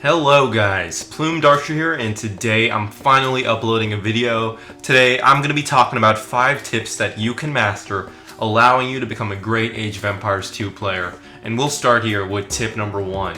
Hello guys, Plumed Archer here, and today I'm finally uploading a video. Today I'm going to be talking about 5 tips that you can master, allowing you to become a great Age of Empires 2 player. And we'll start here with tip number 1.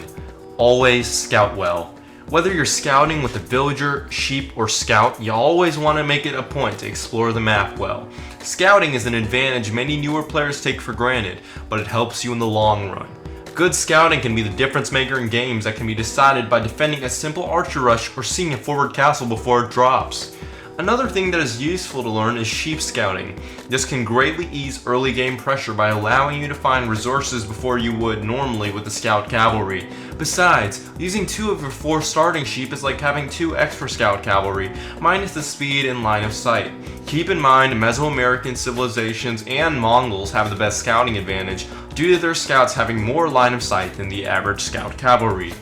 Always scout well. Whether you're scouting with a villager, sheep, or scout, you always want to make it a point to explore the map well. Scouting is an advantage many newer players take for granted, but it helps you in the long run. Good scouting can be the difference maker in games that can be decided by defending a simple archer rush or seeing a forward castle before it drops. Another thing that is useful to learn is sheep scouting. This can greatly ease early game pressure by allowing you to find resources before you would normally with the scout cavalry. Besides, using 2 of your 4 starting sheep is like having 2 extra scout cavalry, minus the speed and line of sight. Keep in mind, Mesoamerican civilizations and Mongols have the best scouting advantage due to their scouts having more line of sight than the average scout cavalry.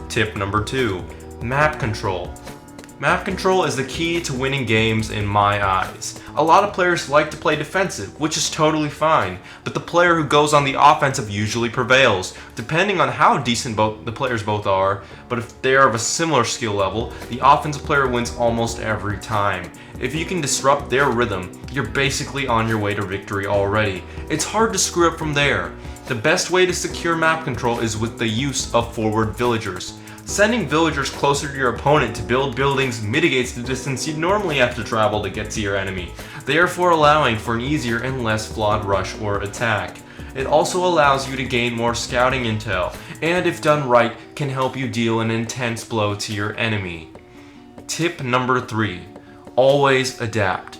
Tip number 2. Map control. Map control is the key to winning games in my eyes. A lot of players like to play defensive, which is totally fine, but the player who goes on the offensive usually prevails, depending on how decent the players both are. But if they are of a similar skill level, the offensive player wins almost every time. If you can disrupt their rhythm, you're basically on your way to victory already. It's hard to screw up from there. The best way to secure map control is with the use of forward villagers. Sending villagers closer to your opponent to build buildings mitigates the distance you'd normally have to travel to get to your enemy, therefore allowing for an easier and less flawed rush or attack. It also allows you to gain more scouting intel, and if done right, can help you deal an intense blow to your enemy. Tip number 3. Always adapt.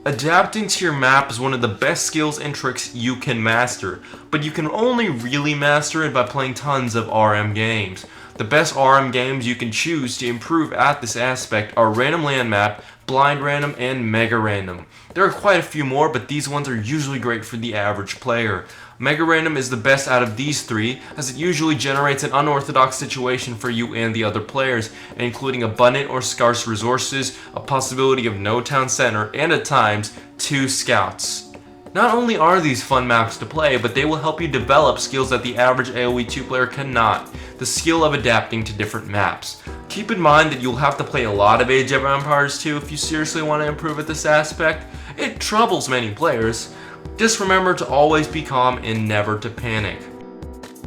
Adapting to your map is one of the best skills and tricks you can master, but you can only really master it by playing tons of RM games. The best RM games you can choose to improve at this aspect are Random Land Map, Blind Random, and Mega Random. There are quite a few more, but these ones are usually great for the average player. Mega Random is the best out of these 3, as it usually generates an unorthodox situation for you and the other players, including abundant or scarce resources, a possibility of no town center, and at times, 2 scouts. Not only are these fun maps to play, but they will help you develop skills that the average AoE 2 player cannot, the skill of adapting to different maps. Keep in mind that you'll have to play a lot of Age of Empires 2 if you seriously want to improve at this aspect. It troubles many players. Just remember to always be calm and never to panic.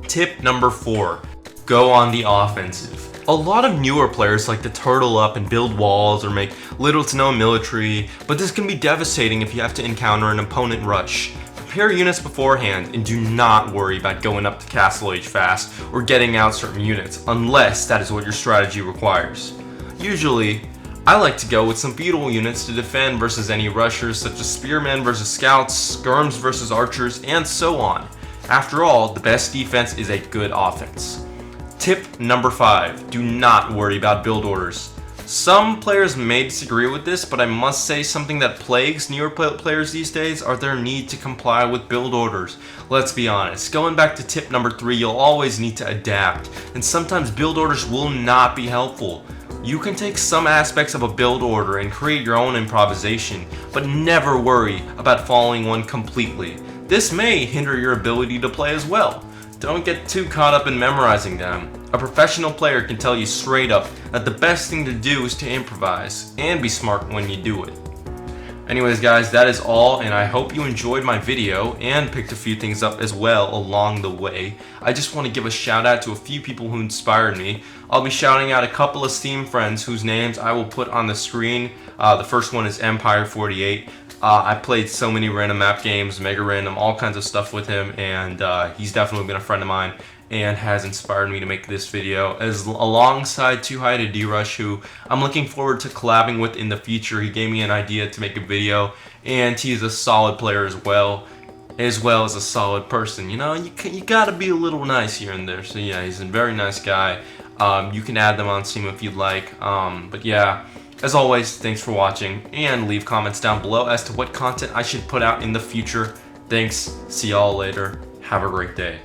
Tip number 4. Go on the offensive. A lot of newer players like to turtle up and build walls or make little to no military, but this can be devastating if you have to encounter an opponent rush. Prepare units beforehand and do not worry about going up to Castle Age fast or getting out certain units, unless that is what your strategy requires. Usually, I like to go with some feudal units to defend versus any rushers such as spearmen versus scouts, skirms versus archers, and so on. After all, the best defense is a good offense. Tip number 5. Do not worry about build orders. Some players may disagree with this, but I must say something that plagues newer players these days are their need to comply with build orders. Let's be honest, going back to tip number 3, you'll always need to adapt, and sometimes build orders will not be helpful. You can take some aspects of a build order and create your own improvisation, but never worry about following one completely. This may hinder your ability to play as well. Don't get too caught up in memorizing them. A professional player can tell you straight up that the best thing to do is to improvise, and be smart when you do it. Anyways guys, that is all, and I hope you enjoyed my video and picked a few things up as well along the way. I just want to give a shout out to a few people who inspired me. I'll be shouting out a couple of Steam friends whose names I will put on the screen. The first one is Empire 48. I played so many random map games, Mega Random, all kinds of stuff with him, and he's definitely been a friend of mine and has inspired me to make this video, alongside Too High to D-Rush, who I'm looking forward to collabing with in the future. He gave me an idea to make a video, and he's a solid player as well as a solid person. You know, you gotta be a little nice here and there. So yeah, he's a very nice guy. You can add them on Steam if you'd like. But yeah. As always, thanks for watching, and leave comments down below as to what content I should put out in the future. Thanks, see y'all later, have a great day.